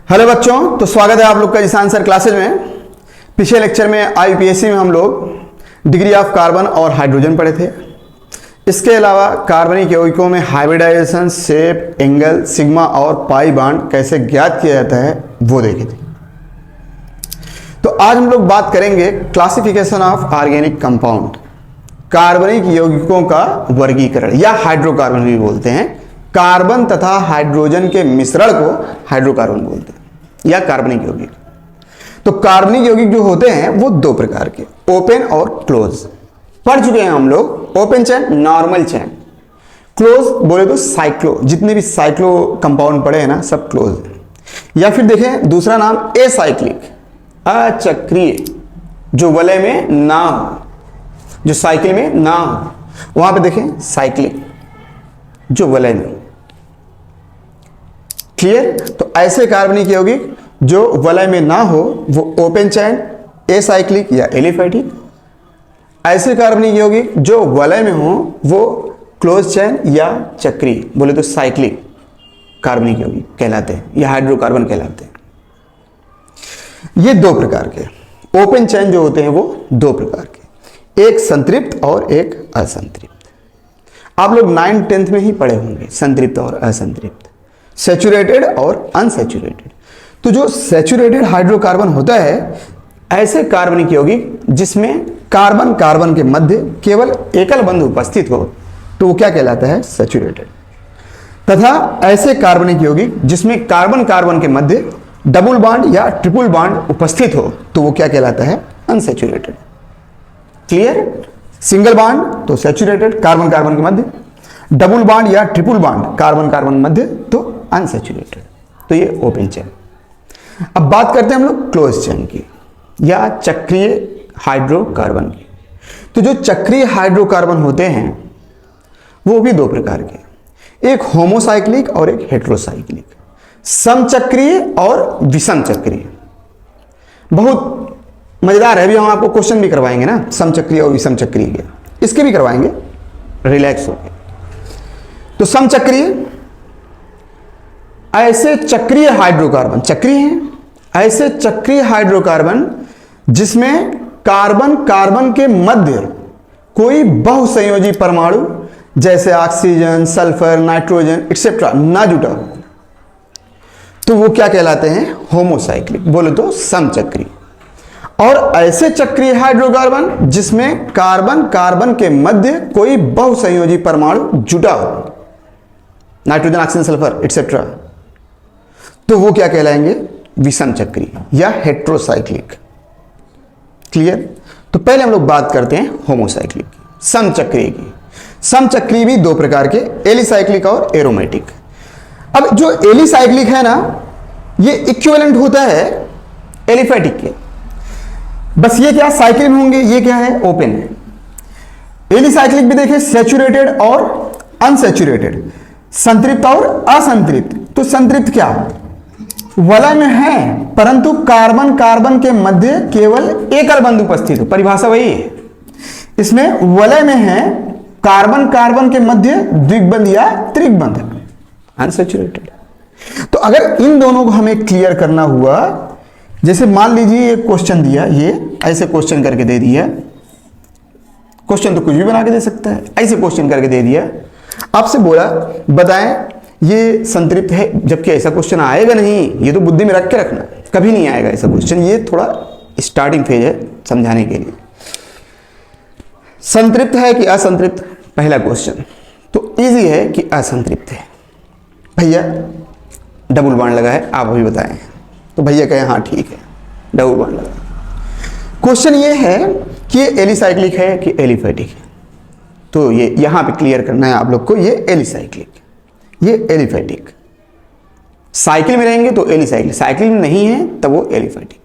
Hello बच्चों, तो स्वागत है आप लोग का जिसान सर क्लासेज में। पिछले लेक्चर में आईपीएससी में हम लोग डिग्री ऑफ कार्बन और हाइड्रोजन पढ़े थे। इसके अलावा कार्बनिक यौगिकों में हाइब्रिडाइजेशन, शेप, एंगल, सिग्मा और पाई बॉन्ड कैसे ज्ञात किया जाता है वो देखे थे। तो आज हम लोग बात करेंगे क्लासिफिकेशन ऑफ ऑर्गेनिक कंपाउंड, कार्बनिक यौगिकों का वर्गीकरण या हाइड्रोकार्बन भी बोलते हैं। कार्बन तथा हाइड्रोजन के मिश्रण को हाइड्रोकार्बन बोलते हैं या कार्बनिक यौगिक। तो कार्बनिक यौगिक जो होते हैं वो दो प्रकार के, ओपन और क्लोज। पढ़ चुके हैं हम लोग open chain, normal chain. Close बोले तो साइक्लो, जितने भी साइक्लो कंपाउंड पड़े हैं ना सब क्लोज है। या फिर देखें दूसरा नाम एसाइक्लिक, अचक्रीय, जो वलय में ना हो, जो साइकिल में ना हो। वहां पे देखें साइक्लिक, जो वलय में। क्लियर? तो ऐसे कार्बनिक यौगिक जो वलय में ना हो वो ओपन चैन, एसाइक्लिक या एलिफैटिक। ऐसे कार्बनिक यौगिक जो वलय में हो वो क्लोज चैन या चक्रीय, बोले तो साइक्लिक कार्बनिक यौगिक कहलाते हैं या हाइड्रोकार्बन कहलाते हैं। ये दो प्रकार के ओपन चैन जो होते हैं वो दो प्रकार के, एक संतृप्त और एक असंतृप्त। आप लोग 9th-10th में ही पढ़े होंगे संतृप्त और असंतृप्त, सैचुरेटेड और अनसैचुरेटेड। तो जो सैचुरेटेड हाइड्रोकार्बन होता है, ऐसे कार्बनिक यौगिक जिसमें कार्बन कार्बन के मध्य केवल एकल बंध उपस्थित हो तो वो क्या कहलाता है? सैचुरेटेड। तथा ऐसे कार्बनिक यौगिक जिसमें कार्बन कार्बन के मध्य डबल बॉन्ड या ट्रिपल बॉन्ड उपस्थित हो तो वो क्या कहलाता है? अनसैचुरेटेड। क्लियर? सिंगल बॉन्ड तो सैचुरेटेड कार्बन कार्बन के मध्य, डबल बॉन्ड या ट्रिपल बॉन्ड कार्बन कार्बन मध्य तो अनसैचुरेटेड। तो ये ओपन चेन। अब बात करते हैं हम लोग क्लोज चेन की या चक्रीय हाइड्रोकार्बन की। तो जो चक्रीय हाइड्रोकार्बन होते हैं वो भी दो प्रकार के, एक होमोसाइक्लिक और एक हेटेरोसाइक्लिक, समचक्रीय और विषम चक्रीय। बहुत मजेदार है, अभी हम आपको क्वेश्चन भी करवाएंगे ना समचक्रीय और विषम चक्रीय के, इसके भी करवाएंगे, रिलैक्स होकर। तो समचक्रीय, ऐसे चक्रीय हाइड्रोकार्बन, चक्रीय हैं ऐसे चक्रीय हाइड्रोकार्बन जिसमें कार्बन कार्बन के मध्य कोई बहुसंयोजी परमाणु जैसे ऑक्सीजन, सल्फर, नाइट्रोजन एक्सेट्रा ना जुटा हो तो वो क्या कहलाते हैं? होमोसाइक्लिक, बोले तो समचक्रीय। और ऐसे चक्रीय हाइड्रोकार्बन जिसमें कार्बन कार्बन के मध्य कोई बहुसंयोजी परमाणु जुटा हो, नाइट्रोजन, ऑक्सीजन, सल्फर एक्सेट्रा, तो वो क्या कहलाएंगे? विषम चक्रीय या हेटेरोसाइक्लिक। क्लियर? तो पहले हम लोग बात करते हैं होमोसाइक्लिक की, समचक्रीय की। समचक्रीय भी दो प्रकार के, एलिसाइक्लिक और एरोमेटिक। अब जो एलिसाइक्लिक है ना, ये इक्विवेलेंट होता है एलिफैटिक के, बस ये क्या साइकिल में होंगे, ये क्या है? ओपन है। एलिसाइक्लिक भी देखें सैचुरेटेड और अनसैचुरेटेड, संतृप्त और असंतृप्त। तो संतृप्त क्या? वलय में है परंतु कार्बन कार्बन के मध्य केवल एकल बंध उपस्थित हो, परिभाषा वही है। इसमें वलय में है कार्बन कार्बन के मध्य द्विबंध या त्रिबंध, अनसैचुरेटेड। तो अगर इन दोनों को हमें क्लियर करना हुआ, जैसे मान लीजिए ये क्वेश्चन दिया, ये ऐसे क्वेश्चन करके दे दिया, क्वेश्चन तो कुछ भी बना के दे सकता है, ऐसे क्वेश्चन करके दे दिया, आपसे बोला बताएं ये संतृप्त है, जबकि ऐसा क्वेश्चन आएगा नहीं, ये तो बुद्धि में रख के रखना, कभी नहीं आएगा ऐसा क्वेश्चन। ये थोड़ा स्टार्टिंग फेज है समझाने के लिए। संतृप्त है कि असंतृप्त, पहला क्वेश्चन तो इजी है कि असंतृप्त है। भैया डबल बॉन्ड लगा है, आप अभी बताएं, तो भैया कहें हाँ ठीक है डबल बॉन्ड लगा। क्वेश्चन ये है कि ये एलिसाइक्लिक है कि एलिफैटिक है, तो ये यहां पे क्लियर करना है आप लोग को, ये एलिसाइक्लिक, ये एलिफैटिक। साइकिल में रहेंगे तो एलिसाइक्लिक, साइकिल में नहीं है तब वो एलिफैटिक।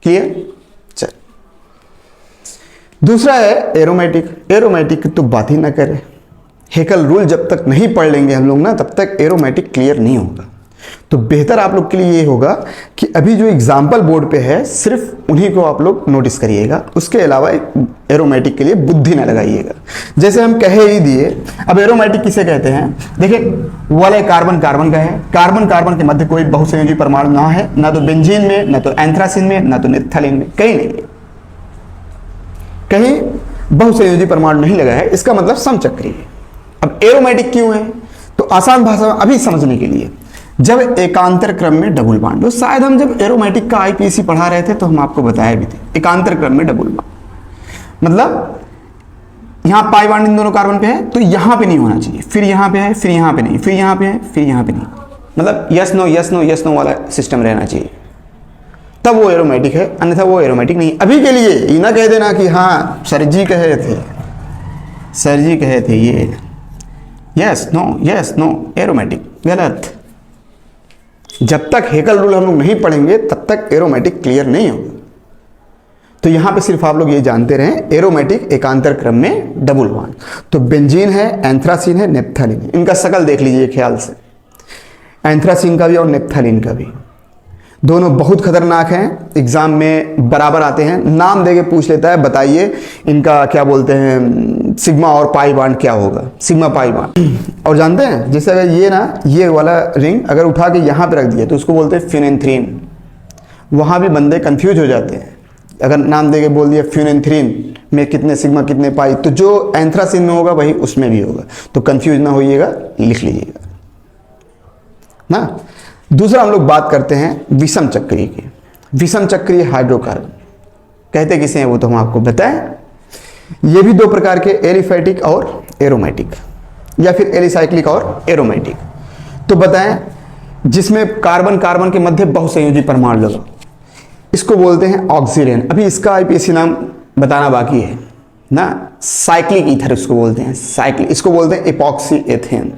क्लियर? चल दूसरा है एरोमेटिक। एरोमेटिक की तो बात ही ना करें, हेकल रूल जब तक नहीं पढ़ लेंगे हम लोग ना तब तक एरोमेटिक क्लियर नहीं होगा। तो बेहतर आप लोग के लिए ये होगा कि अभी जो एग्जाम्पल बोर्ड पे है सिर्फ उन्हीं को आप लोग नोटिस करिएगा, उसके अलावा एरोमेटिक के लिए बुद्धि ना लगाइएगा। जैसे हम कह ही दिए, अब एरोमेटिक किसे कहते हैं? देखिए वो वाला कार्बन कार्बन का है, कार्बन कार्बन के मध्य कोई बहुसंयोजी परमाणु ना है, ना तो बेंजीन में, ना तो एंथ्रासिन में, ना तो नेप्थलीन में, कहीं नहीं है, कहीं बहुसंयोजी परमाणु नहीं लगा है, इसका मतलब समचक्रीय है। अब एरोमेटिक क्यों है? तो आसान भाषा में अभी समझने के लिए, जब एकांतर क्रम में डबल बॉन्ड, तो शायद हम जब एरोमेटिक का आईपीसी पढ़ा रहे थे तो हम आपको बताया भी थे, एकांतर क्रम में डबल बॉन्ड मतलब यहां पाई बॉन्ड इन दोनों कार्बन पे है तो यहां पे नहीं होना चाहिए, फिर यहां पे है, फिर यहां पे नहीं, फिर यहां पे है, फिर यहां पे नहीं, मतलब yes no yes no yes no वाला सिस्टम रहना चाहिए, तब वो एरोमेटिक है, अन्यथा वो एरोमेटिक नहीं। अभी के लिए ये ना कह देना कि हाँ सर जी कहे थे ये यस नो एरोमेटिक, गलत। जब तक हेकल रूल हम लोग नहीं पढ़ेंगे तब तक एरोमेटिक क्लियर नहीं होगा। तो यहां पे सिर्फ आप लोग ये जानते रहें, एरोमेटिक एकांतर क्रम में डबल बॉन्ड, तो बेंजीन है, एंथ्रासिन है, नेप्थलीन है, इनका शकल देख लीजिए ख्याल से, एंथ्रासिन का भी और नेप्थलीन का भी, दोनों बहुत खतरनाक हैं, एग्जाम में बराबर आते हैं, नाम देके पूछ लेता है बताइए इनका क्या बोलते हैं, सिग्मा और पाई बॉन्ड क्या होगा, सिग्मा पाई बॉन्ड। और जानते हैं जैसे अगर ये ना ये वाला रिंग अगर उठा के यहाँ पे रख दिया तो उसको बोलते हैं फ्यूनेंथ्रीन, वहाँ भी बंदे कंफ्यूज हो जाते हैं, अगर नाम देके बोल दिया फ्यूनेंथ्रीन में कितने सिग्मा कितने पाई, तो जो एंथ्रासिन में होगा वही उसमें भी होगा, तो कंफ्यूज ना होइएगा, लिख लीजिएगा ना। दूसरा हम लोग बात करते हैं विषम चक्रीय की। विषम चक्रीय हाइड्रोकार्बन कहते किसे हैं वो तो हम आपको बताएं। ये भी दो प्रकार के, एलिफैटिक और एरोमेटिक, या फिर एलिसाइक्लिक और एरोमेटिक। तो बताएं जिसमें कार्बन कार्बन के मध्य बहुसंयोजी परमाणु लगा, इसको बोलते हैं ऑक्सीडेन। अभी इसका आईपीसी नाम बताना बाकी है ना, साइक्लिक ईथर इसको बोलते हैं, साइक्लिक, इसको बोलते हैं इपॉक्सी एथेन,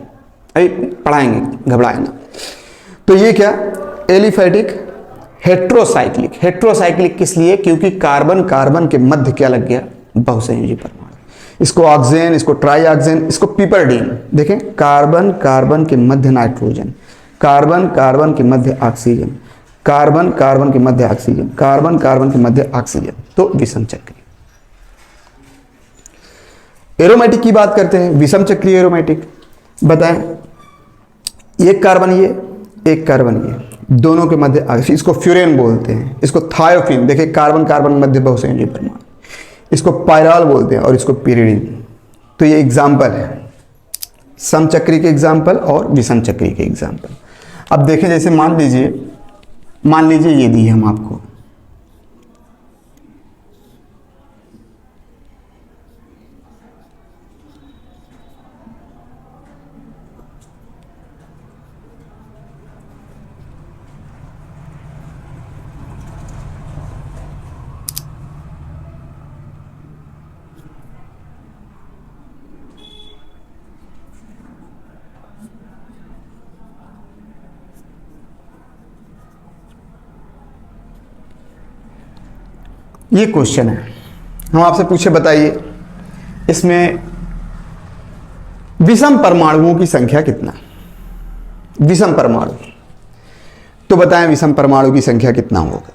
अभी पढ़ाएंगे, घबराए ना। तो ये क्या, एलिफैटिक हेट्रोसाइक्लिक। हेट्रोसाइक्लिक किस लिए? क्योंकि कार्बन कार्बन के मध्य क्या लग गया, बहुसंयोजी परमाणु। इसको ऑक्सीजन, इसको ट्राई ऑक्सीजन, इसको पिपरडीन। देखें कार्बन कार्बन के मध्य नाइट्रोजन, कार्बन कार्बन के मध्य ऑक्सीजन, कार्बन कार्बन के मध्य ऑक्सीजन, कार्बन कार्बन के मध्य ऑक्सीजन, तो विषम चक्रीय। एरोमेटिक की बात करते हैं, विषम चक्रीय एरोमेटिक। बताएं एक कार्बन ये, एक कार्बन ये, दोनों के मध्य, इसको फ्यूरेन बोलते हैं, इसको थायोफिन, देखिए कार्बन कार्बन मध्य बहुसंयोजी परमाणु, इसको पायराल बोलते हैं और इसको पिरिडीन। तो ये एग्जाम्पल है समचक्री के एग्जाम्पल और विषम चक्री के एग्जाम्पल। अब देखें जैसे मान लीजिए ये दी हम आपको, ये क्वेश्चन है, हम आपसे पूछे बताइए इसमें विषम परमाणुओं की संख्या कितना, विषम परमाणु, तो बताएं विषम परमाणु की संख्या कितना होगा।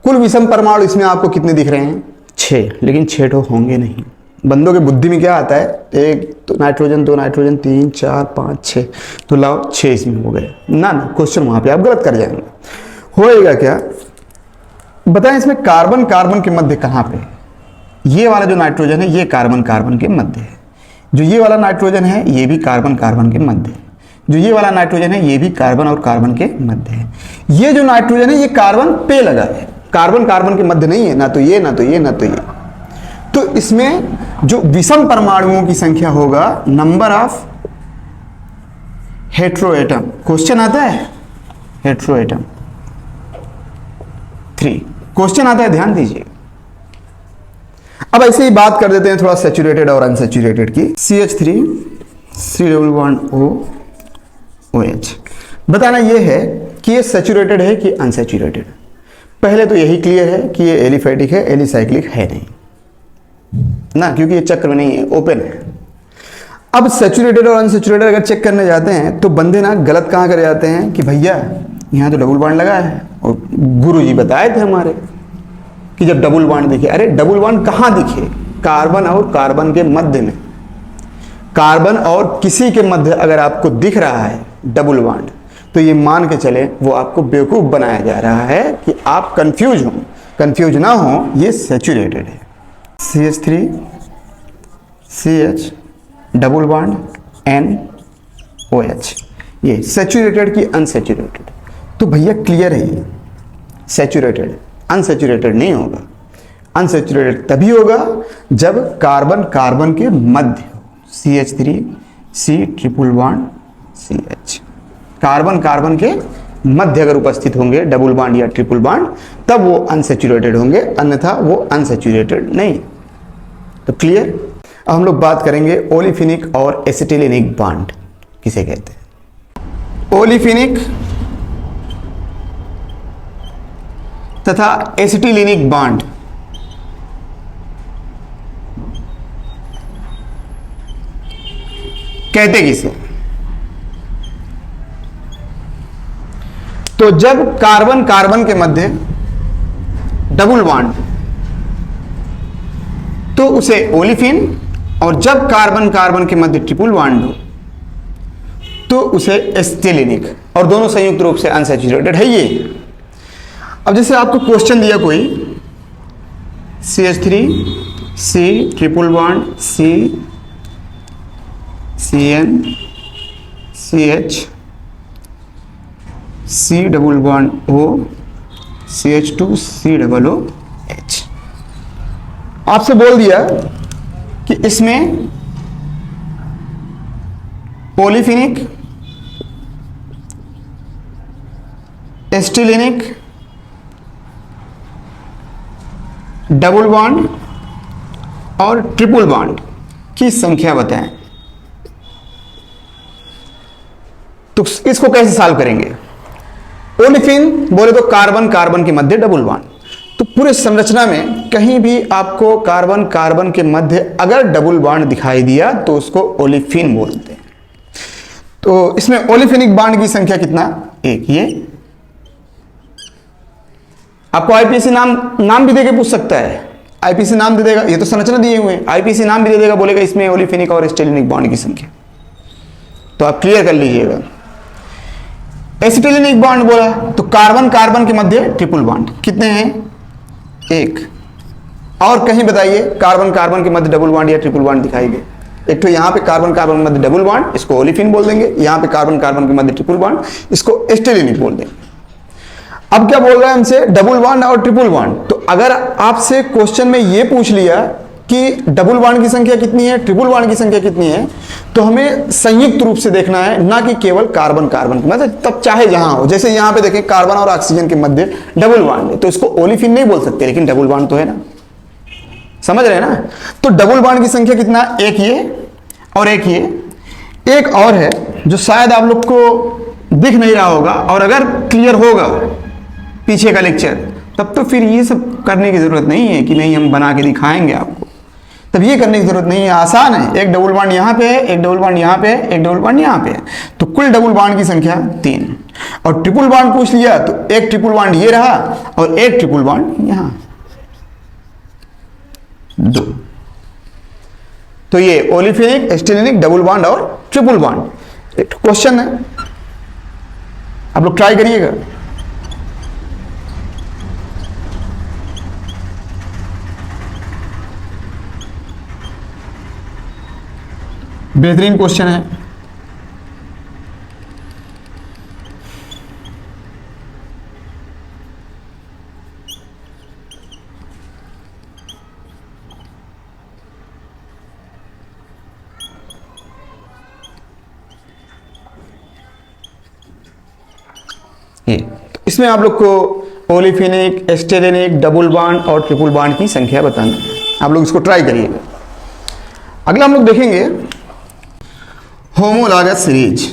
कुल विषम परमाणु इसमें आपको कितने दिख रहे हैं, 6, लेकिन 6 तो होंगे नहीं। बंदों के बुद्धि में क्या आता है, एक तो नाइट्रोजन, 2 नाइट्रोजन, 3 4 5 6, तो लाओ 6 इसमें हो गए ना। क्वेश्चन वहां पे आप गलत कर जाएंगे। होएगा क्या, बताएं इसमें कार्बन कार्बन के मध्य कहां पे, ये वाला जो नाइट्रोजन है ये कार्बन कार्बन के मध्य है, जो ये वाला नाइट्रोजन है ये भी कार्बन कार्बन के मध्य है, जो ये वाला नाइट्रोजन है ये भी कार्बन और कार्बन के मध्य है। ये जो नाइट्रोजन है ये कार्बन पे लगा है, कार्बन कार्बन के मध्य नहीं है, ना तो ये ना तो ये ना तो ये। तो इसमें जो विषम परमाणुओं की संख्या होगा, नंबर ऑफ हेट्रोएटम, क्वेश्चन आता है हेट्रोएटम 3, क्वेश्चन आता है, ध्यान दीजिए। अब ऐसे ही बात कर देते हैं थोड़ा सैचुरेटेड और अनसैचुरेटेड की। CH3 311OH, बताना यह है कि ये सैचुरेटेड है कि अनसैचुरेटेड। पहले तो यही क्लियर है कि ये एलिफैटिक है, एलिसाइक्लिक है नहीं ना, क्योंकि ये चक्र में नहीं है, ओपन है। अब सैचुरेटेड और अनसैचुरेटेड अगर चेक करने जाते हैं तो बंदे ना गलत कहाँ कर जाते हैं कि भैया यहाँ तो डबल बॉन्ड लगा है, और गुरुजी बताए थे हमारे कि जब डबल बॉन्ड दिखे, अरे डबल बॉन्ड कहाँ दिखे? कार्बन और कार्बन के मध्य में, कार्बन और किसी के मध्य अगर आपको दिख रहा है डबल बॉन्ड, तो ये मान के चले वो आपको बेवकूफ बनाया जा रहा है कि आप कंफ्यूज ना हो, ये सैचुरेटेड है। CH3 CH double bond NOH, ये सैचुरेटेड की अनसैचुरेटेड? तो भैया क्लियर है, ये सैचुरेटेड, अनसैचुरेटेड नहीं होगा। अनसैचुरेटेड तभी होगा जब कार्बन कार्बन के मध्य हो, CH3 C triple bond CH, carbon carbon के मध्य अगर उपस्थित होंगे डबल बॉन्ड या ट्रिपल बॉन्ड, तब वो अनसैचुरेटेड होंगे, अन्यथा वो अनसैचुरेटेड नहीं। तो क्लियर। अब हम लोग बात करेंगे ओलिफिनिक और एसिटिलिनिक बॉन्ड किसे कहते हैं। ओलिफिनिक तथा एसिटिलिनिक बॉन्ड कहते किसे? तो जब कार्बन कार्बन के मध्य डबल बॉन्ड तो उसे ओलिफिन, और जब कार्बन कार्बन के मध्य ट्रिपल बॉन्ड हो तो उसे एसिटिलिनिक, और दोनों संयुक्त रूप से अनसैचुरेटेड है ये। अब जैसे आपको क्वेश्चन दिया कोई CH3 C triple bond C CN CH C double bond O CH2 C double OH, आपसे बोल दिया कि इसमें ओलिफिनिक, एसिटिलिनिक, डबल बॉन्ड और ट्रिपल बॉन्ड की संख्या बताएं। तो इसको कैसे सॉल्व करेंगे? ओलिफिन बोले तो कार्बन कार्बन के मध्य डबल बॉन्ड, तो पूरे संरचना में कहीं भी आपको कार्बन कार्बन के मध्य अगर डबल बॉन्ड दिखाई दिया तो उसको ओलिफिन बोलते हैं। तो इसमें ओलिफिनिक बॉन्ड की संख्या कितना? एक। ये आपको आईपीसी नाम भी देके पूछ सकता है, आईपीसी नाम दे देगा, ये तो संरचना दिए हुए हैं, आईपीसी नाम भी दे देगा, बोलेगा इसमें ओलिफिनिक और एसिटिलिनिक बॉन्ड की संख्या। तो आप क्लियर कर लीजिएगा। एसिटिलिनिक बॉन्ड बोला तो कार्बन कार्बन के मध्य ट्रिपल बॉन्ड कितने हैं? एक। और कहीं बताइए कार्बन कार्बन के मध्य डबल बॉन्ड या ट्रिपल बॉन्ड दिखाई दे। एक तो यहां पे कार्बन कार्बन के मध्य डबल बॉन्ड, इसको ओलिफिन बोल देंगे, यहां पे कार्बन कार्बन के मध्य ट्रिपल बॉन्ड, इसको एसिटिलिनिक बोल देंगे। अब क्या बोल रहा है हमसे? डबल बॉन्ड और ट्रिपल बॉन्ड। तो अगर आपसे क्वेश्चन में ये पूछ लिया कि डबल बॉन्ड की संख्या कितनी है, ट्रिपल बॉन्ड की संख्या कितनी है, तो हमें संयुक्त रूप से देखना है, ना कि केवल कार्बन कार्बन के मध्य। तब चाहे जहां हो, जैसे यहां पे देखें कार्बन और ऑक्सीजन के मध्य डबल बॉन्ड है, तो इसको ओलिफिन नहीं बोल सकते, लेकिन डबल बॉन्ड तो है ना, समझ रहे हैं ना। तो डबल बॉन्ड की संख्या कितना? एक ये और एक ये। एक और है जो शायद आप लोग को दिख नहीं रहा होगा, और अगर क्लियर होगा पीछे का लेक्चर तब तो फिर ये सब करने की जरूरत नहीं है कि नहीं हम बना के दिखाएंगे आपको, तब ये करने की जरूरत नहीं है, आसान है। एक डबल बॉन्ड यहाँ पे है, एक डबल बॉन्ड यहाँ पे है, एक डबल बॉन्ड यहाँ पे है, तो कुल डबल बॉन्ड की संख्या 3। और ट्रिपल बॉन्ड पूछ लिया तो एक ट्रिपल बॉन्ड ये रहा और एक ट्रिपल बॉन्ड यहाँ 2। तो ये ओलिफिनिक, एसिटिलिनिक, डबल बॉन्ड और ट्रिपल बॉन्ड। एक क्वेश्चन है, आप लोग ट्राई करिएगा। बेहतरीन क्वेश्चन है। ये तो इसमें आप लोग को ओलिफिनिक, एसिटिलिनिक, डबल बॉन्ड और ट्रिपल बॉन्ड की संख्या बताना है। आप लोग इसको ट्राई करिएगा। अगला हम लोग देखेंगे होमोलॉगस सीरीज।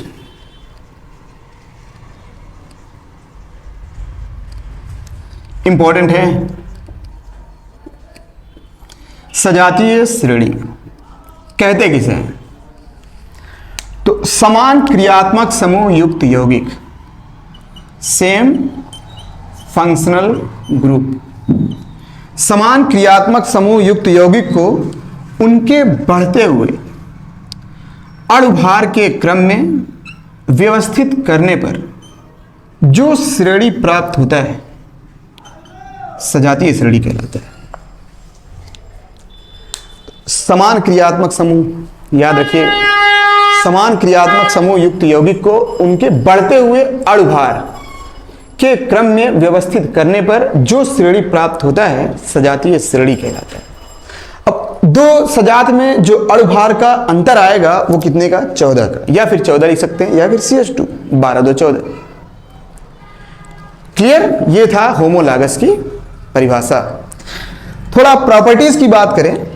इंपॉर्टेंट है। सजातीय श्रेणी कहते किसे हैं? समान क्रियात्मक समूह युक्त यौगिक, सेम फंक्शनल ग्रुप, समान क्रियात्मक समूह युक्त यौगिक को उनके बढ़ते हुए अणुभार के क्रम में व्यवस्थित करने पर जो श्रेणी प्राप्त होता है सजातीय श्रेणी कहलाता है। समान क्रियात्मक समूह, याद रखिए, समान क्रियात्मक समूह युक्त यौगिक को उनके बढ़ते हुए अणुभार के क्रम में व्यवस्थित करने पर जो श्रेणी प्राप्त होता है सजातीय श्रेणी कहलाता है। अब दो सजात में जो अणुभार का अंतर आएगा वो कितने का, 14 का, या फिर 14 लिख सकते हैं, या फिर CH2 12 2 14। क्लियर? ये था होमोलॉगस की परिभाषा। थोड़ा प्रॉपर्टीज की बात करें,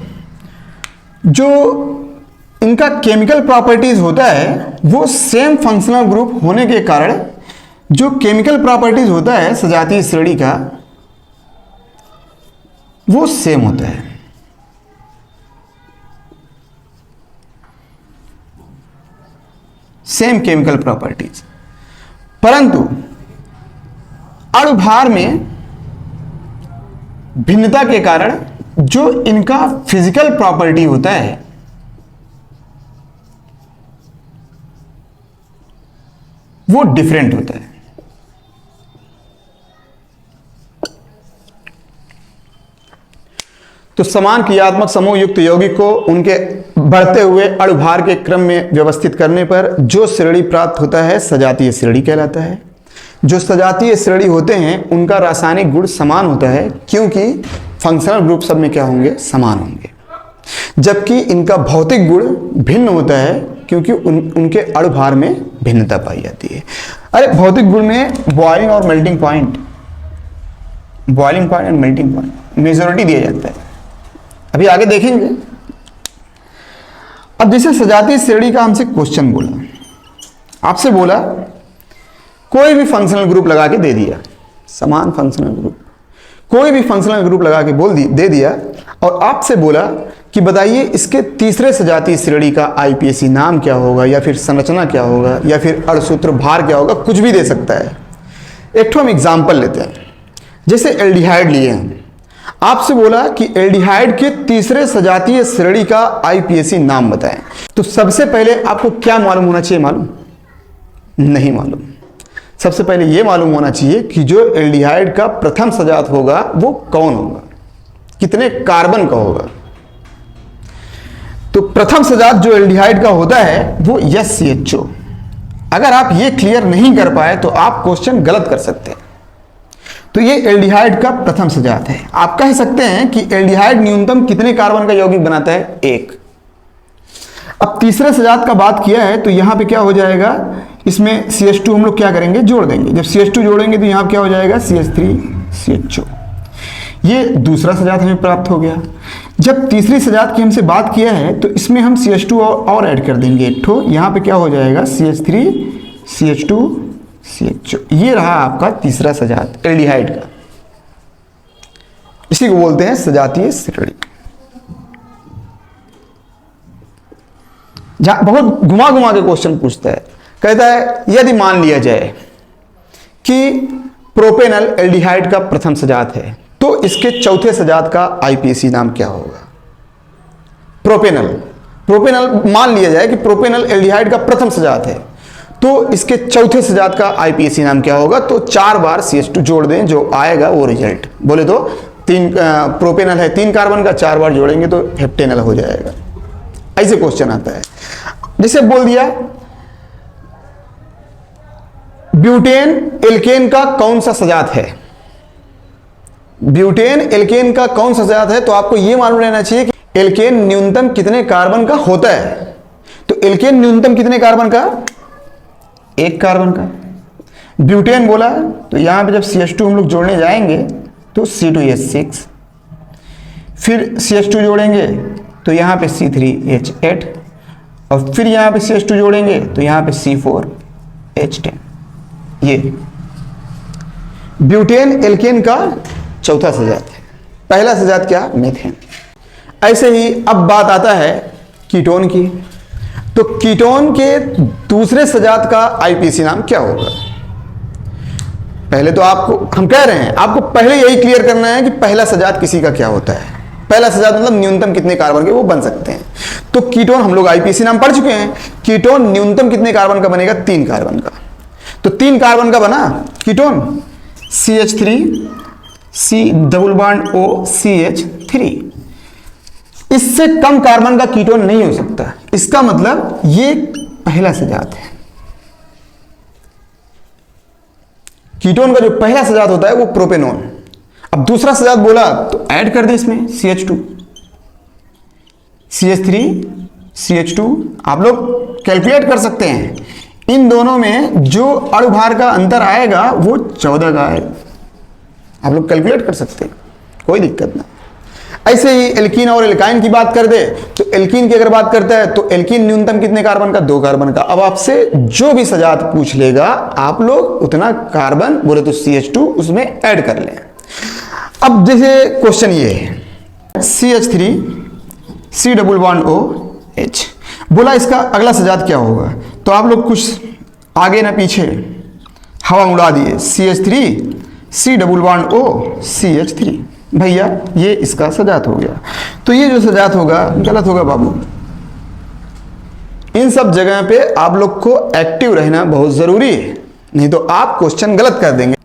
जो इनका केमिकल प्रॉपर्टीज होता है वो सेम फंक्शनल ग्रुप होने के कारण जो केमिकल प्रॉपर्टीज होता है सजातीय श्रेणी का वो सेम होता है। सेम केमिकल प्रॉपर्टीज, परंतु अणुभार में भिन्नता के कारण जो इनका फिजिकल प्रॉपर्टी होता है वो डिफरेंट होता है। तो समान क्रियात्मक समूह युक्त यौगिक को उनके बढ़ते हुए अणुभार के क्रम में व्यवस्थित करने पर जो श्रेणी प्राप्त होता है सजातीय श्रेणी कहलाता है। जो सजातीय श्रेणी होते हैं उनका रासायनिक गुण समान होता है, क्योंकि फंक्शनल ग्रुप सब में क्या होंगे, समान होंगे, जबकि इनका भौतिक गुण भिन्न होता है क्योंकि उनके अणुभार में भिन्नता पाई जाती है। अरे भौतिक गुण में बॉइलिंग और melting point, boiling point and melting point majority दिया जाता है, अभी आगे देखेंगे। अब जैसे सजातीय श्रेणी का हमसे क्वेश्चन बोला, आपसे बोला कोई भी फंक्शनल ग्रुप लगा के दे दिया, समान फंक्शनल ग्रुप, कोई भी फंक्शनल ग्रुप लगा के दे दिया, और आपसे बोला कि बताइए इसके तीसरे सजातीय श्रेणी का आईपीएसी नाम क्या होगा, या फिर संरचना क्या होगा, या फिर अणुसूत्र भार क्या होगा, कुछ भी दे सकता है। एक ठो हम एग्जाम्पल लेते हैं, जैसे एल्डिहाइड लिए हैं, आपसे बोला कि एल्डिहाइड के तीसरे सजातीय श्रेणी का आईपीएसी नाम बताएं। तो सबसे पहले आपको क्या मालूम होना चाहिए, मालूम नहीं मालूम। सबसे पहले यह मालूम होना चाहिए कि जो एल्डिहाइड का प्रथम सजात होगा वो कौन होगा, कितने कार्बन का होगा। तो प्रथम सजात जो एल्डिहाइड का होता है वो SCHO। अगर आप ये क्लियर नहीं कर पाए तो आप क्वेश्चन गलत कर सकते हैं। तो ये एल्डिहाइड का प्रथम सजात है। आप कह सकते हैं कि एल्डिहाइड न्यूनतम कितने कार्बन का यौगिक बनाता है, 1। अब तीसरे सजात का बात किया है तो यहां पे क्या हो जाएगा, इसमें CH2 हम लोग क्या करेंगे, जोड़ देंगे। जब CH2 जोड़ेंगे तो यहां क्या हो जाएगा, CH3CHO। ये दूसरा सजात हमें प्राप्त हो गया। जब तीसरी सजात की हमसे बात किया है तो इसमें हम CH2 और ऐड कर देंगे एक ठो, यहां पे क्या हो जाएगा, CH3CH2CHO। ये रहा आपका तीसरा सजात एल्डिहाइड का। इसी को बोलते हैं सजातीय श्रेणी। बहुत घुमा घुमा के क्वेश्चन पूछता है, कहता है यदि मान लिया जाए कि प्रोपेनल एल्डिहाइड का प्रथम सजात है तो इसके चौथे सजात का आईपीएसी नाम क्या होगा। प्रोपेनल मान लिया जाए कि प्रोपेनल एल्डिहाइड का प्रथम सजात है तो इसके चौथे सजात का आईपीएसी नाम क्या होगा। तो 4 बार CH2 जोड़ दें, जो आएगा वो रिजल्ट। बोले तो प्रोपेनल है 3 कार्बन का, 4 बार जोड़ेंगे तो हेप्टेनल हो जाएगा। ऐसे क्वेश्चन आता है। जैसे बोल दिया ब्यूटेन एल्केन का कौन सा सजात है, ब्यूटेन एल्केन का कौन सा सजात है, तो आपको यह मालूम रहना चाहिए कि एल्केन न्यूनतम कितने कार्बन का होता है। तो एल्केन न्यूनतम कितने कार्बन का, 1 कार्बन का। ब्यूटेन बोला तो यहां पे जब CH2 हम लोग जोड़ने जाएंगे तो C2H6, फिर CH2 जोड़ेंगे तो यहां पे C3H8, और फिर यहां पे CH2 जोड़ेंगे तो यहां पे C4H10। ये ब्यूटेन एल्केन का चौथा सजात है। पहला सजात क्या, मीथेन। ऐसे ही अब बात आता है कीटोन की। तो कीटोन के दूसरे सजात का आईपीसी नाम क्या होगा? पहले तो आपको हम कह रहे हैं, आपको पहले यही क्लियर करना है कि पहला सजात किसी का क्या होता है। पहला सजात मतलब न्यूनतम कितने कार्बन के वो बन सकते हैं। तो कीटोन हम लोग आईपीसी नाम पढ़ चुके हैं। कीटोन न्यूनतम कितने कार्बन का बनेगा? 3 कार्बन का। तो 3 कार्बन का बना ketone CH3 C double bond O CH3। इससे कम कार्बन का कीटोन नहीं हो सकता। इसका मतलब ये पहला सजात है। कीटोन का जो पहला सजात होता है वो प्रोपेनॉन। अब दूसरा सजात बोला तो ऐड कर दे इसमें CH2 CH3 CH2। आप लोग कैलकुलेट कर सकते हैं, इन दोनों में जो अणुभार का अंतर आएगा वो 14 का आएगा। आप लोग कैलकुलेट कर सकते हैं, कोई दिक्कत ना। ऐसे ही एल्कीन और एल्काइन की बात कर दे तो एल्कीन की अगर बात करता है तो एल्कीन न्यूनतम कितने कार्बन का? 2 कार्बन का। अब आपसे जो भी सजात पूछ लेगा आप लोग उतना कार्बन बोले तो CH2 उसमें ऐड कर लें। अब जैसे क्वेश्चन ये है CH3 C double bond OH, बोला इसका अगला सजात क्या होगा? तो आप लोग कुछ आगे ना पीछे हवा उड़ा दिए, CH3 C double bond O CH3। भैया ये इसका सजात हो गया। तो ये जो सजात होगा गलत होगा बाबू। इन सब जगह पे आप लोग को एक्टिव रहना बहुत जरूरी है, नहीं तो आप क्वेश्चन गलत कर देंगे।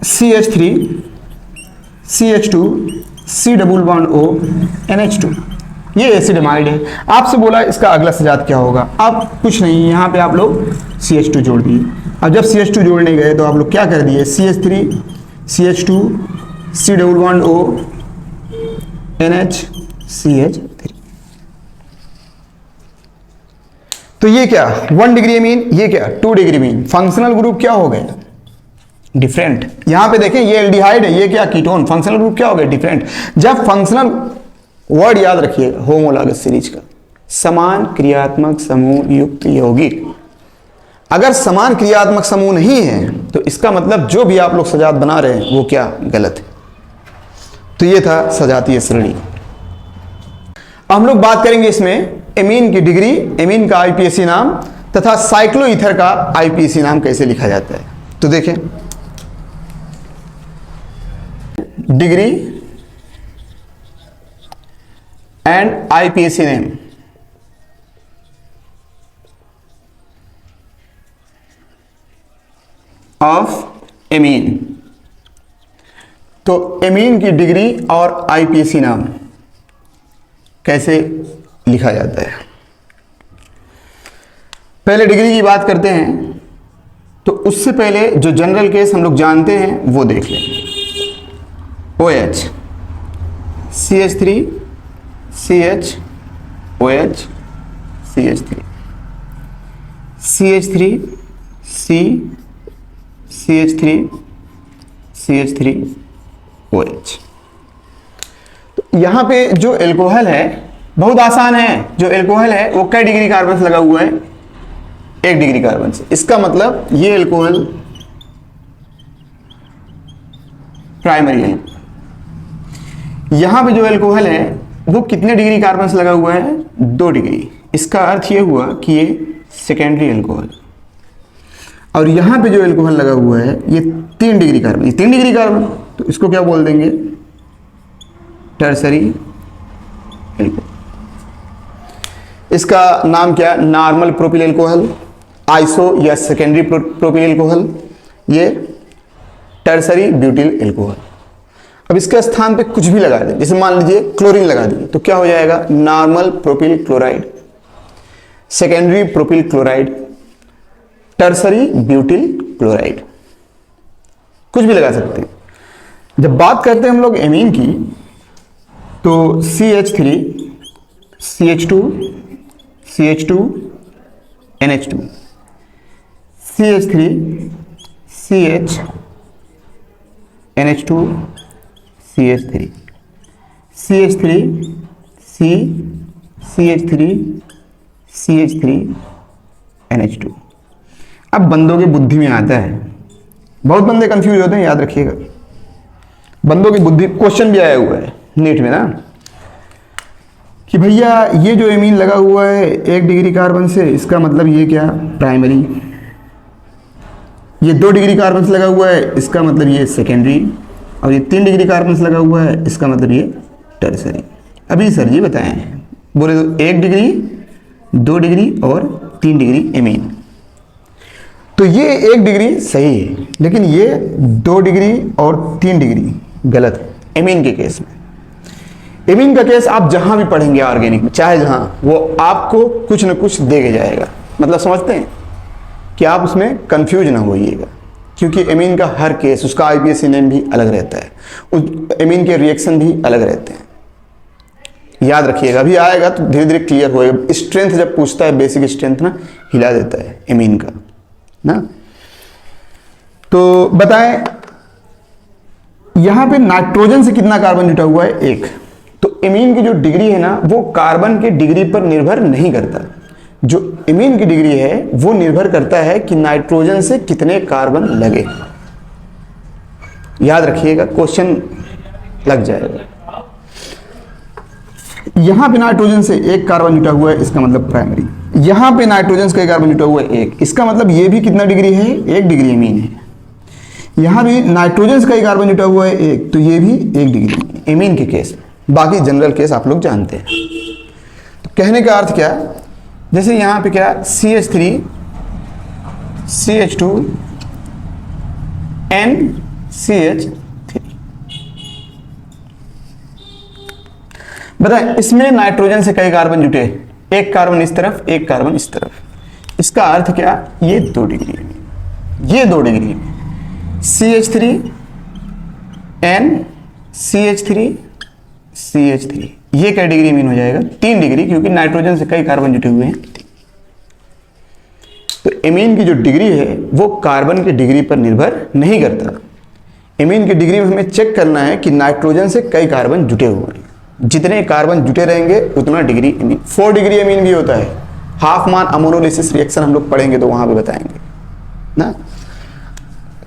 CH3 CH2 C double bond O NH2, ये एसिड एमाइड है। आपसे बोला इसका अगला सजात क्या होगा? अब कुछ नहीं, यहाँ पे आप लोग CH2 जोड़ दिए। अब जब CH2 जोड़ने गए तो आप लोग क्या कर दिए? CH3 CH2 C double bond O NH CH3। तो ये क्या 1 डिग्री अमीन, ये क्या 2 डिग्री अमीन। फंक्शनल ग्रुप क्या हो गए? डिफरेंट। यहां पे देखें ये एल्डिहाइड है, ये क्या कीटोन। फंक्शनल ग्रुप क्या हो गए? डिफरेंट। जब फंक्शनल वर्ड याद रखिएगा होमोलॉगस सीरीज का, समान क्रियात्मक समूह युक्त यौगिक। अगर समान क्रियात्मक समूह नहीं है तो इसका मतलब जो भी आप लोग सजात बना रहे हैं वो क्या? गलत है। तो ये था सजातीय श्रेणी। हम लोग बात करेंगे इसमें एमीन की डिग्री, एमीन का आईपीएसी नाम तथा साइक्लोईथर का आईपीएसी नाम कैसे लिखा जाता है। तो देखें degree and IUPAC name. Of amine. तो एमीन की डिग्री और आईपीएसी नाम कैसे लिखा जाता है? पहले डिग्री की बात करते हैं, तो उससे पहले जो जनरल केस हम लोग जानते हैं वो देख लें। OH CH3 CH OH CH3 CH3 C CH3 CH3 OH। तो यहां पे जो एल्कोहल है बहुत आसान है। जो एल्कोहल है वो कई डिग्री कार्बन से लगा हुआ है? 1 डिग्री कार्बन से। इसका मतलब ये एल्कोहल प्राइमरी है। यहां पे जो एल्कोहल है वो कितने डिग्री कार्बन से लगा हुआ है? 2 डिग्री। इसका अर्थ ये हुआ कि ये सेकेंडरी एल्कोहल। और यहां पे जो एल्कोहल लगा हुआ है ये 3 डिग्री कार्बन, ये 3 डिग्री कार्बन, तो इसको क्या बोल देंगे? Tertiary alcohol. इसका नाम क्या? नॉर्मल प्रोपिल एल्कोहल, आइसो या सेकेंडरी प्रोपिल एल्कोहल, ये टर्सरी ब्यूटिल एल्कोहल। अब इसके स्थान पे कुछ भी लगा दें, जैसे मान लीजिए क्लोरीन लगा दिए तो क्या हो जाएगा? Normal propyl chloride, secondary propyl chloride, tertiary butyl chloride, कुछ भी लगा सकते हैं। जब बात करते हैं हम लोग एमीन की तो CH3 CH2 CH2 NH2 CH3 CH NH2 CH3 CH3 C CH3 CH3 NH2। अब बंदों की बुद्धि में आता है, बहुत बंदे कंफ्यूज होते हैं, याद रखिएगा। बंदों की बुद्धि क्वेश्चन भी आया हुआ है नीट में ना, कि भैया ये जो एमीन लगा हुआ है 1 डिग्री कार्बन से, इसका मतलब ये क्या, प्राइमरी। ये 2 डिग्री कार्बन से लगा हुआ है, इसका मतलब ये सेकेंडरी। और ये 3 डिग्री कार्बन से लगा हुआ है, इसका मतलब ये टर्सरी। अभी सर जी बताएं, बोले तो 1 डिग्री, 2 डिग्री और 3 डिग्री एमीन। तो ये 1 डिग्री सही है, लेकिन ये 2 डिग्री और 3 डिग्री गलत है एमीन के केस में। एमीन का केस आप जहां भी पढ़ेंगे ऑर्गेनिक में, चाहे जहां, वो आपको कुछ न कुछ दे के जाएगा। मतलब समझते हैं कि आप उसमें कंफ्यूज ना होइएगा, क्योंकि एमीन का हर केस, उसका आईपीएससी नेम भी अलग रहता है, उस एमीन के रिएक्शन भी अलग रहते हैं। याद रखिएगा, अभी आएगा तो धीरे धीरे क्लियर होएगा। स्ट्रेंथ जब पूछता है, बेसिक स्ट्रेंथ ना हिला देता है एमीन का ना। तो बताएं यहां पे नाइट्रोजन से कितना कार्बन जुटा हुआ है, 1। तो एमीन की जो डिग्री है ना, वो कार्बन के डिग्री पर निर्भर नहीं करता। जो एमीन की डिग्री है वो निर्भर करता है कि नाइट्रोजन से कितने कार्बन लगे। याद रखिएगा, क्वेश्चन लग जाएगा। यहां पे नाइट्रोजन से 1 कार्बन जुटा हुआ है, इसका मतलब प्राइमरी। यहां पे नाइट्रोजन से कार्बन जुटा हुआ है 1, इसका मतलब ये भी कितना डिग्री है, 1 डिग्री एमीन है। यहां भी नाइट्रोजन का कार्बन जुटा हुआ है 1, तो ये भी 1 डिग्री एमीन के केस में। बाकी जनरल केस आप लोग जानते हैं। तो कहने का अर्थ क्या, जैसे यहां पे क्या, CH3 CH2 NCH3। बताएं इसमें नाइट्रोजन से कई कार्बन जुटे, 1 कार्बन इस तरफ, 1 कार्बन इस तरफ। इसका अर्थ क्या, ये 2 डिग्री, ये 2 डिग्री। CH3 NCH3 CH3, ये क्या डिग्री मीन हो जाएगा, 3 डिग्री, क्योंकि नाइट्रोजन से कई कार्बन जुटे हुए हैं। तो एमीन की जो डिग्री है वो कार्बन की डिग्री पर निर्भर नहीं करता। एमीन की डिग्री में हमें चेक करना है कि नाइट्रोजन से कई कार्बन जुटे हुए हैं। जितने कार्बन जुटे रहेंगे उतना डिग्री एमीन। 4 डिग्री एमीन भी होता है। हाफ मान अमोनोलिसिस रिएक्शन हम लोग पढ़ेंगे तो वहां पे बताएंगे ना।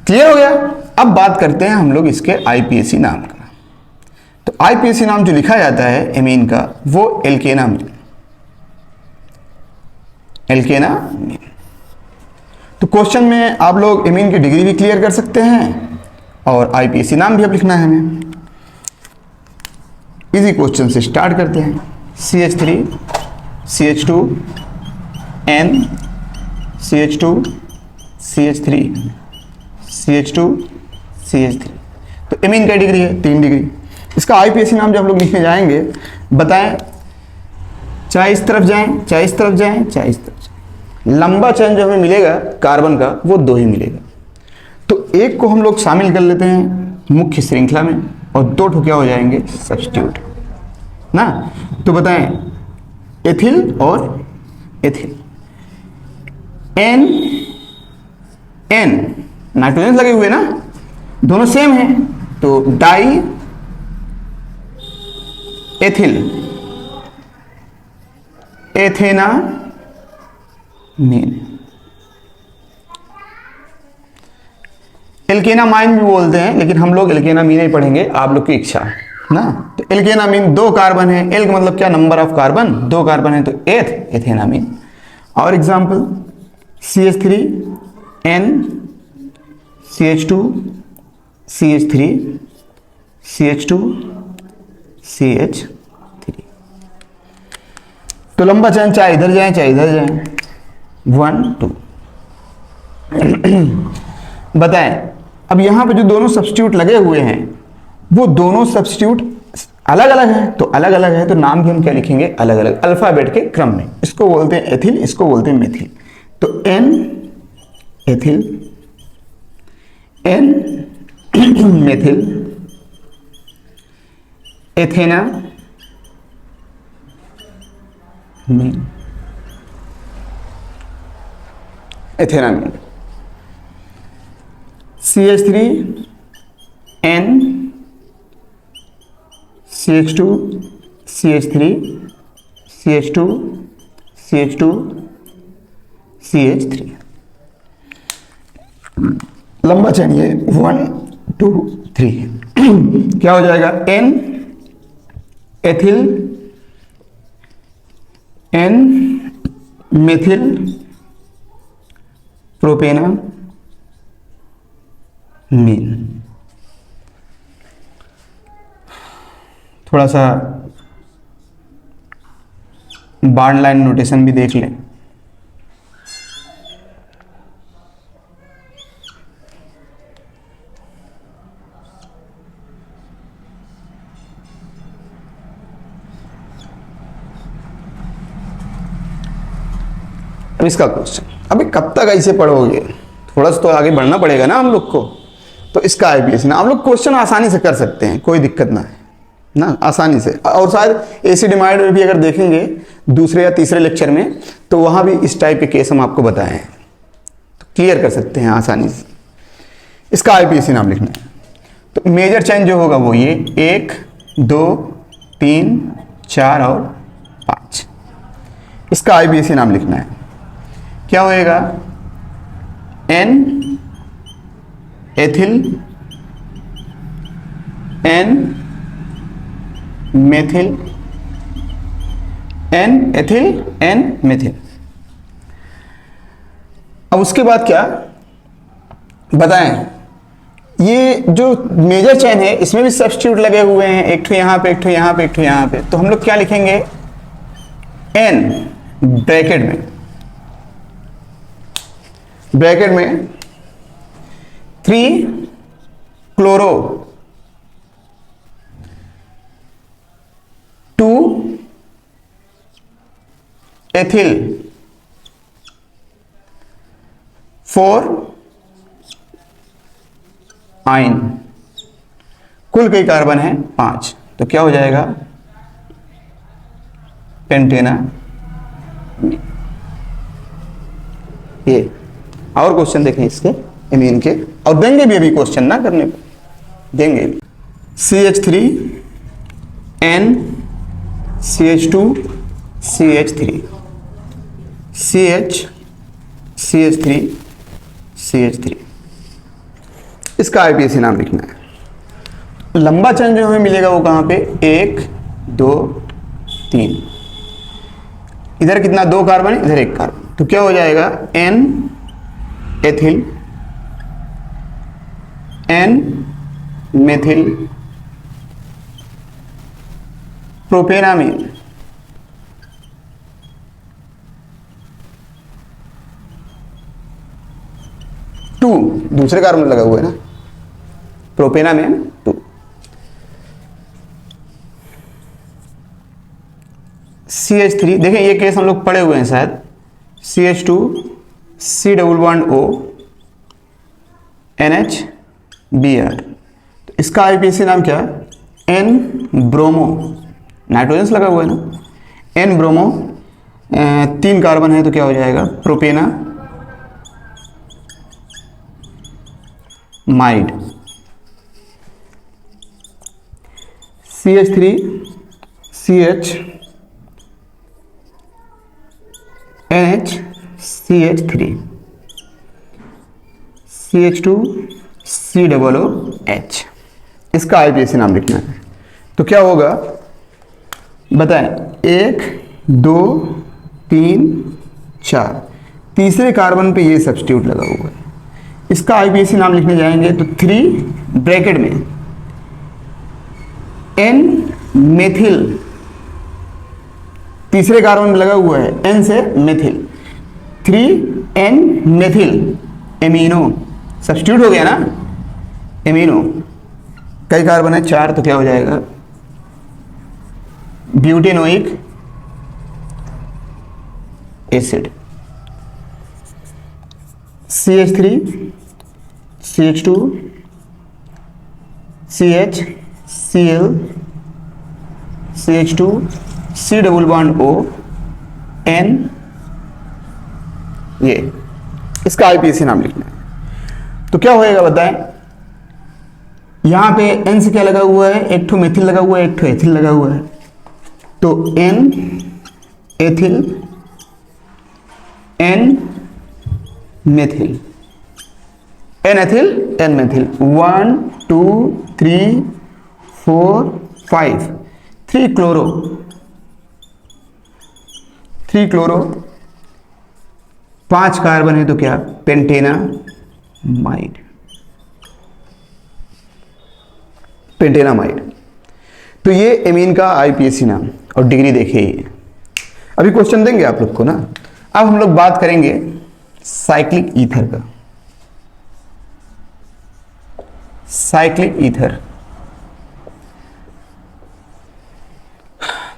क्लियर हो गया। अब बात करते हैं हम लोग इसके आईपीएसी नाम का। तो आईपीएसी नाम जो लिखा जाता है एमीन का, वो एल्केनामीन। एल्केनामीन। तो क्वेश्चन में आप लोग एमीन की डिग्री भी क्लियर कर सकते हैं और आईपीएसी नाम भी अब लिखना है हमें। इजी क्वेश्चन से स्टार्ट करते हैं। CH3 CH2 N CH2 CH3 CH2 CH3। तो एमीन का डिग्री है 3 डिग्री। इसका आईपीएसी नाम जब लोग लिखने जाएंगे, बताएं चाहे इस तरफ जाएं, चाहे इस तरफ जाएं, चाहे इस तरफ जाएं, लंबा चेन जो हमें मिलेगा कार्बन का वो 2 ही मिलेगा। तो एक को हम लोग शामिल कर लेते हैं मुख्य श्रृंखला में और 2 ठो क्या हो जाएंगे, सब्स्टिट्यूट ना। तो बताएं एथिल और एथिल। N N नाइट्रोजन लगे हुए ना, दोनों सेम है, तो डाई एथिल एथेनामीन। एल्केनामाइन भी बोलते हैं, लेकिन हम लोग एल्केनामीन ही पढ़ेंगे, आप लोग की इच्छा ना। तो एल्केनामीन 2 कार्बन है। एल का मतलब क्या, नंबर ऑफ कार्बन, 2 कार्बन है, तो एथेनामीन। और example CH3 N CH2 CH3 CH2 CH3। तो लंबा चैन चाहे इधर जाए चाहे इधर जाए, 1 2। बताएं अब यहां पे जो दोनों सब्स्टिट्यूट लगे हुए हैं वो दोनों सब्स्टिट्यूट अलग अलग है। तो अलग अलग है तो नाम भी हम क्या लिखेंगे, अलग अलग, अल्फाबेट के क्रम में। इसको बोलते हैं एथिल, इसको बोलते हैं मेथिल। तो N ethyl, N methyl, ethanamine. Ethanamine. CH3 N CH2 CH3 CH2 CH2 CH3। लंबा चाहिए 1 2 3। क्या हो जाएगा, N ethyl N methyl propanamine. थोड़ा सा बार्न लाइन नोटेशन भी देख लें। अब इसका क्वेश्चन, अभी कब तक ऐसे पढ़ोगे, थोड़ा सा तो आगे बढ़ना पड़ेगा ना हम लोग को। तो इसका आईपीएस ना, हम लोग क्वेश्चन आसानी से कर सकते हैं, कोई दिक्कत ना है ना, आसानी से। और शायद एसिडिमाइड में भी अगर देखेंगे दूसरे या तीसरे लेक्चर में, तो वहां भी इस टाइप के केस हम आपको बताए हैं, तो क्लियर कर सकते हैं आसानी से। इसका आईपीएसी नाम लिखना है। तो मेजर चेंज जो होगा वो ये 1 2 3 4 और 5। इसका आईपीएसी नाम लिखना है। क्या होएगा? N ethyl N methyl N ethyl N methyl. अब उसके बाद क्या बताएं, ये जो मेजर चेन है इसमें भी सब्स्टिट्यूट लगे हुए हैं, एक ठो यहां पे, एक ठो यहां पे, एक ठो यहां पे। तो हम लोग क्या लिखेंगे? एन ब्रैकेट में 3 क्लोरो 2 एथिल 4 आइन। कुल कई कार्बन है 5, तो क्या हो जाएगा? पेंटेना। ये और क्वेश्चन देखें इसके एमीन के, और देंगे भी अभी क्वेश्चन ना करने को देंगे। CH3 N CH2 CH3 CH CH3 CH3। इसका आईपीएसी नाम लिखना है। लंबा चेन जो हमें मिलेगा वो कहां पे? 1 2 3। इधर कितना? 2 कार्बन, इधर 1 कार्बन। तो क्या हो जाएगा? N ethyl N methyl propanamine. Two दूसरे कार्बन लगा हुआ है ना, प्रोपेनामीन 2। CH3 देखें, ये केस हम लोग पढ़े हुए हैं शायद। CH2 C double bond O NH Br। तो इसका आईपीएसी नाम क्या? N ब्रोमो, नाइट्रोजन लगा हुआ है ना, N ब्रोमो 3 कार्बन है, तो क्या हो जाएगा? Propanamide. CH3 CH NH CH3 CH2 C double O H। इसका आईपीएसी नाम लिखना है। तो क्या होगा बताएं? 1 2 3 4, तीसरे कार्बन पे ये सब्स्टिट्यूट लगा हुआ है। इसका आईपीएसी नाम लिखने जाएंगे तो 3 ब्रैकेट में N मेथिल, तीसरे कार्बन में लगा हुआ है N से methyl, 3N methyl amino. Substitute हो गया ना एमिनो। कई कार्बन है? 4, तो क्या हो जाएगा? Butanoic acid. CH3 CH2 CH Cl CH2 C double bond O N। ये इसका आईपीएसी नाम लिखना है। तो क्या होएगा बताएं? यहां पे N से क्या लगा हुआ है? एक ठो मेथिल लगा हुआ है, एक ठो एथिल लगा हुआ है। तो N ethyl N methyl, N ethyl N methyl. 1 2 3 4 5, 3 chloro 3 chloro, 5 carbon है तो क्या, पेंटेनामाइड। पेंटेनामाइड। तो ये एमीन का आईपीएसी नाम और डिग्री देखिए ये। अभी क्वेश्चन देंगे आप लोग को ना। अब हम लोग बात करेंगे साइक्लिक ईथर का। साइक्लिक ईथर,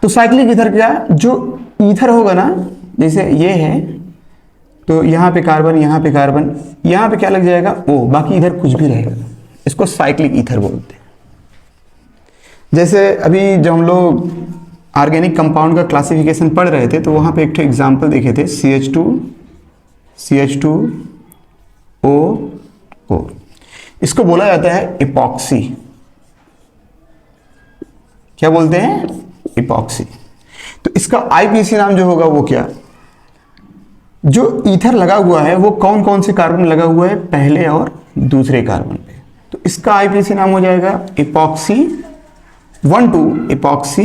तो साइक्लिक ईथर क्या, जो ईथर होगा ना, जैसे ये है तो यहां पे कार्बन, यहां पे कार्बन, यहां पे क्या लग जाएगा O, बाकी इधर कुछ भी रहेगा, इसको साइक्लिक ईथर बोलते हैं। जैसे अभी जब हम लोग ऑर्गेनिक कंपाउंड का क्लासिफिकेशन पढ़ रहे थे तो वहां पे एक एग्जांपल देखे थे, CH2O। इसको बोला जाता है इपॉक्सी। क्या बोलते हैं, इपॉक्सी। तो इसका आईपीसी नाम जो होगा वो क्या, जो ईथर लगा हुआ है वो कौन कौन से कार्बन लगा हुआ है, पहले और दूसरे कार्बन पे, तो इसका आईपीसी नाम हो जाएगा इपॉक्सी 1,2। इपॉक्सी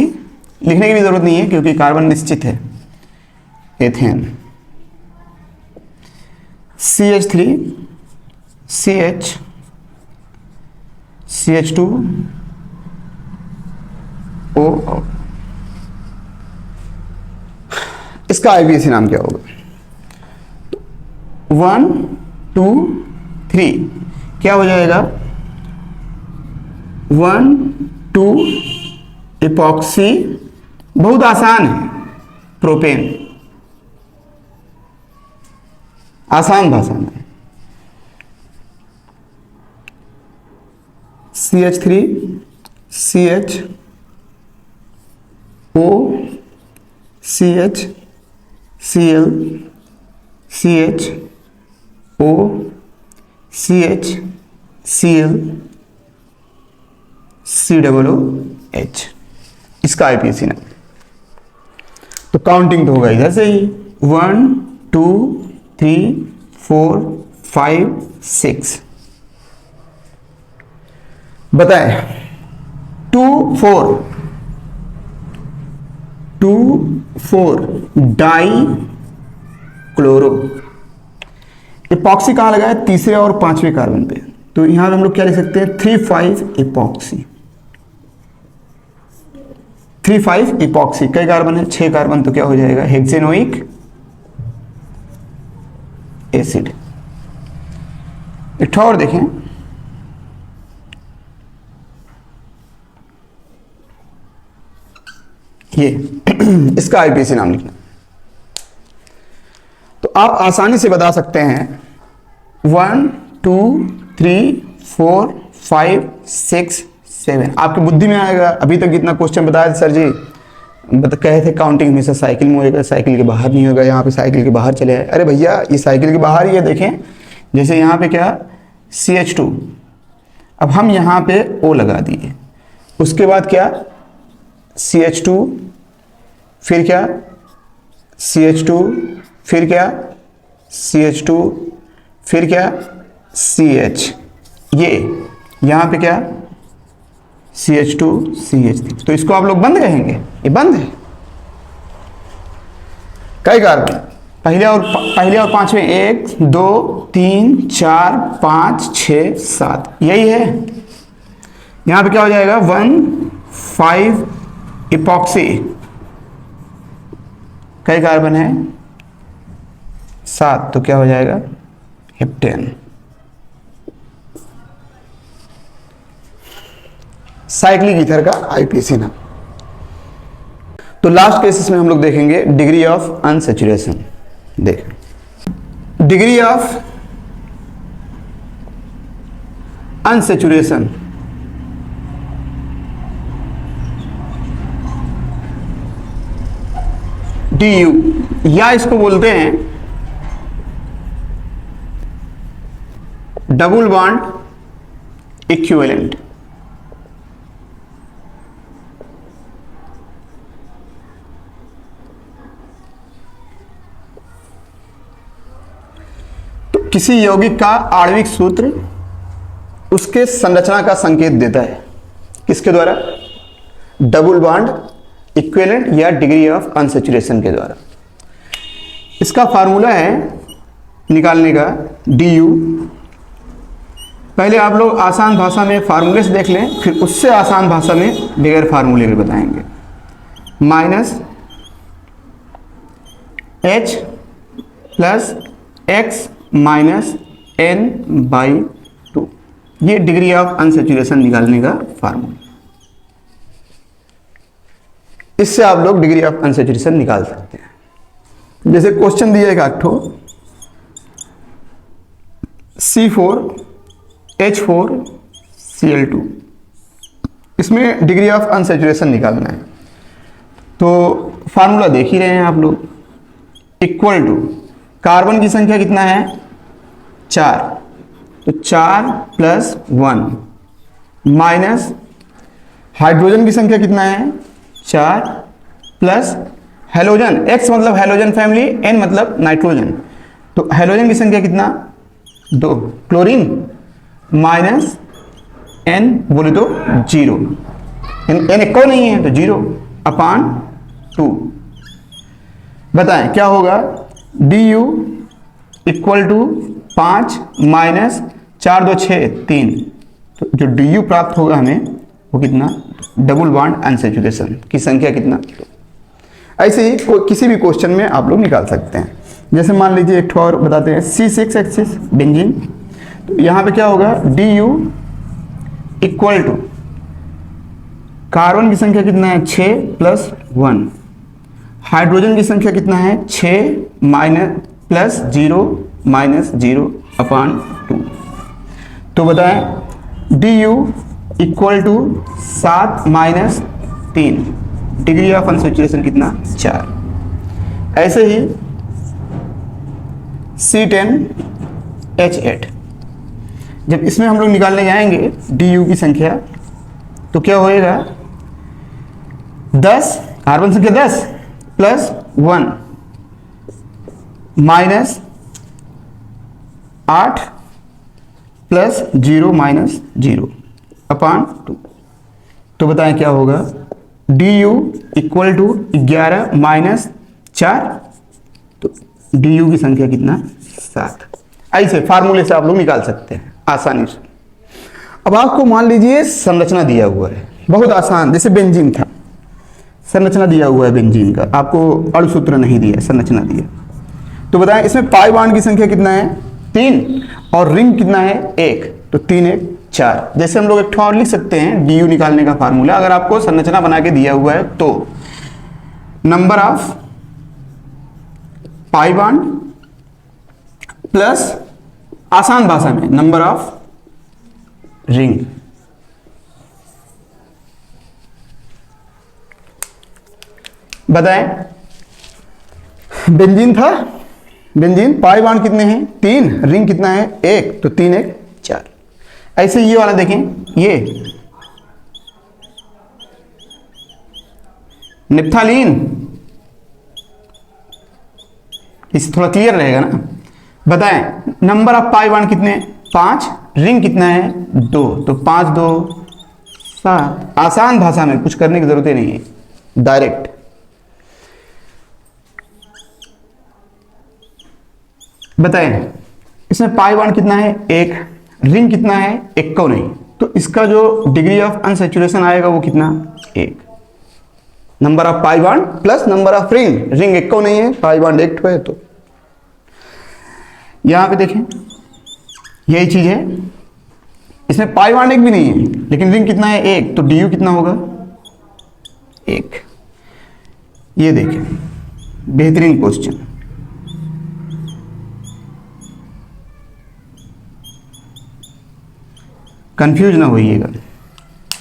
लिखने की भी जरूरत नहीं है क्योंकि कार्बन निश्चित है, एथेन। CH3 CH CH2O। इसका आईपीसी नाम क्या होगा, 1 2 3 क्या हो जाएगा, 1 2 इपॉक्सी, बहुत आसान है, प्रोपेन। आसान भाषा में CH3 CHO CH Cl CHO CH Cl COOH, इसका आईपीसी नाम। तो काउंटिंग तो होगा इधर से ही, 1 2 3 4 5 6। बताएं 2 4 डाई क्लोरो। इपॉक्सी कहां लगा है, तीसरे और पांचवें कार्बन पे, तो यहां हम लोग क्या लिख सकते हैं, 3,5 इपॉक्सी। 3,5 इपॉक्सी, कई कार्बन है, 6 कार्बन, तो क्या हो जाएगा, हेक्सेनोइक एसिड। एक और देखें, ये इसका आईपीसी नाम लिखना। तो आप आसानी से बता सकते हैं 1 2 3 4 5 6 7। आपकी बुद्धि में आएगा। अभी तक जितना क्वेश्चन बताया सर जी, कहे थे काउंटिंग हमेशा साइकिल में होगा, साइकिल के बाहर नहीं होगा, यहाँ पे साइकिल के बाहर चले आए। अरे भैया ये साइकिल के बाहर ही है, देखें जैसे यहाँ पे क्या CH2, अब हम यहाँ पे O लगा दिए, उसके बाद क्या CH2, फिर क्या CH2, फिर क्या CH2, फिर क्या CH, ये यहाँ पे क्या CH2 CH3। तो इसको आप लोग बंद कहेंगे, ये बंद है। कई कार्बन, पहले और पांचवें, 1 2 3 4 5 6 7, यही है। यहां पे क्या हो जाएगा 1 5 इपॉक्सी, कई कार्बन है 7, तो क्या हो जाएगा हेप्टेन। साइक्लिक ईथर का आईपीसी नाम। तो लास्ट केसेस में हम लोग देखेंगे डिग्री ऑफ अनसैचुरेशन। देख, डिग्री ऑफ अनसैचुरेशन, DU, या इसको बोलते हैं डबल बॉन्ड इक्विवेलेंट। तो किसी यौगिक का आणविक सूत्र उसके संरचना का संकेत देता है, किसके द्वारा, डबल बॉन्ड इक्विवेलेंट या डिग्री ऑफ अनसैचुरेशन के द्वारा। इसका फार्मूला है निकालने का du। पहले आप लोग आसान भाषा में फार्मूले से देख लें, फिर उससे आसान भाषा में बगैर फार्मूले के बताएंगे। Minus h plus x minus n by 2, ये डिग्री ऑफ अनसैचुरेशन निकालने का फार्मूला। इससे आप लोग डिग्री ऑफ अनसैचुरेशन निकाल सकते हैं। जैसे क्वेश्चन दिया एक आठो C4H4Cl2, इसमें डिग्री ऑफ अनसैचुरेशन निकालना है। तो फार्मूला देख ही रहे हैं आप लोग, इक्वल टू कार्बन की संख्या कितना है 4, तो 4 प्लस 1 माइनस हाइड्रोजन की संख्या कितना है 4 प्लस हेलोजन, X मतलब हेलोजन फैमिली, N मतलब नाइट्रोजन, तो हेलोजन की संख्या कितना 2, क्लोरीन माइनस N बोले तो 0, N एक नहीं है तो 0 अपान 2। बताएं क्या होगा, du इक्वल टू 5 माइनस 4 2 6 3, तो जो du प्राप्त होगा हमें वो कितना, डबल बॉन्ड अनसैचुरेशन की संख्या कितना। ऐसे ही किसी भी क्वेश्चन में आप लोग निकाल सकते हैं। जैसे मान लीजिए एक और बताते हैं C6H6 बेंजीन, तो यहाँ पे क्या होगा, du इक्वल टू कार्बन की संख्या कितना है 6 प्लस 1, हाइड्रोजन की संख्या कितना है 6 माइनस प्लस 0 माइनस 0 अपान 2। तो बताएं du equal to 7 minus 3, degree of unsaturation कितना 4। ऐसे ही C10H8, जब इसमें हम लोग निकालने जाएंगे du की संख्या, तो क्या होएगा 10, कार्बन संख्या 10 प्लस 1 माइनस 8 प्लस 0 माइनस 0 अपान 2। तो बताएं क्या होगा, du इक्वल टू 11 माइनस 4, तो du की संख्या कितना 7। ऐसे फार्मूले से आप लोग निकाल सकते हैं आसानी से। अब आपको मान लीजिए संरचना दिया हुआ है, बहुत आसान, जैसे बेंजीन था, संरचना दिया हुआ है बेंजीन का, आपको अणुसूत्र नहीं दिया, संरचना दिया। तो बताएं इसमें पाई बॉन्ड की संख्या कितना है 3 और रिंग कितना है 1, तो 3 1 4। जैसे हम लोग एक और लिख सकते हैं du निकालने का फार्मूला, अगर आपको संरचना बना के दिया हुआ है तो number of pi bond plus आसान भाषा में नंबर ऑफ रिंग। बताएं बेंजीन था, बेंजीन पाई बॉन्ड कितने हैं 3, रिंग कितना है 1, तो 3 1 4। ऐसे ये वाला देखें, ये निप्थालीन, इससे थोड़ा क्लियर रहेगा ना। बताएं नंबर ऑफ पाई बॉन्ड कितने 5, रिंग कितना है 2, तो 5 2 7। आसान भाषा में कुछ करने की जरूरत ही नहीं है, डायरेक्ट। बताएं इसमें पाई बॉन्ड कितना है 1, रिंग कितना है 1 नहीं, तो इसका जो डिग्री ऑफ अनसैचुरेशन आएगा वो कितना 1। Number of pi bond plus number of ring, ring 1 नहीं है, पाई बॉन्ड 1 है, तो यहां पे देखें यही चीज है, इसमें पाई बॉन्ड 1 भी नहीं है लेकिन रिंग कितना है 1, तो du कितना होगा 1। ये देखें बेहतरीन क्वेश्चन, कंफ्यूज ना होइएगा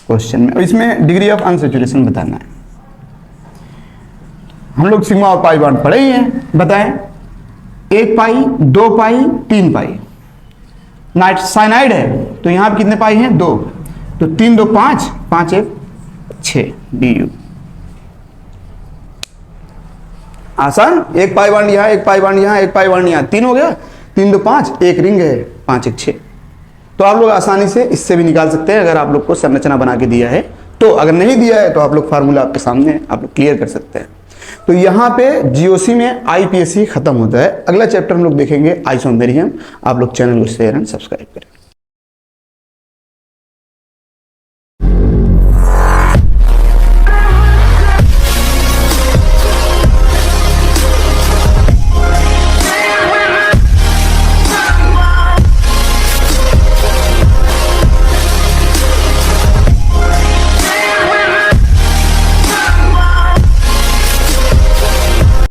क्वेश्चन में। और इसमें डिग्री ऑफ अनसैचुरेशन बताना है। हम लोग सिग्मा और पाई बॉन्ड पढ़े ही हैं। बताएं 1 पाई 2 पाई 3 पाई, नाइट साइनाइड है तो यहां पे कितने पाई हैं 2, तो 3 2 5 5 1 6 du। आसान, 1 पाई बॉन्ड यहां, 1 पाई बॉन्ड यहां, 1 पाई बॉन्ड यहां, 3 हो गया, 3 2 5, 1 रिंग है 5 1 6। तो आप लोग आसानी से इससे भी निकाल सकते हैं अगर आप लोग को संरचना बना के दिया है तो। अगर नहीं दिया है तो आप लोग फार्मूला आपके सामने है, आप लोग क्लियर कर सकते हैं। तो यहाँ पे जीओसी में आईपीएससी खत्म होता है। अगला चैप्टर हम लोग देखेंगे आइसोमेरिज्म। आप लोग चैनल को शेयर एंड सब्सक्राइब करें।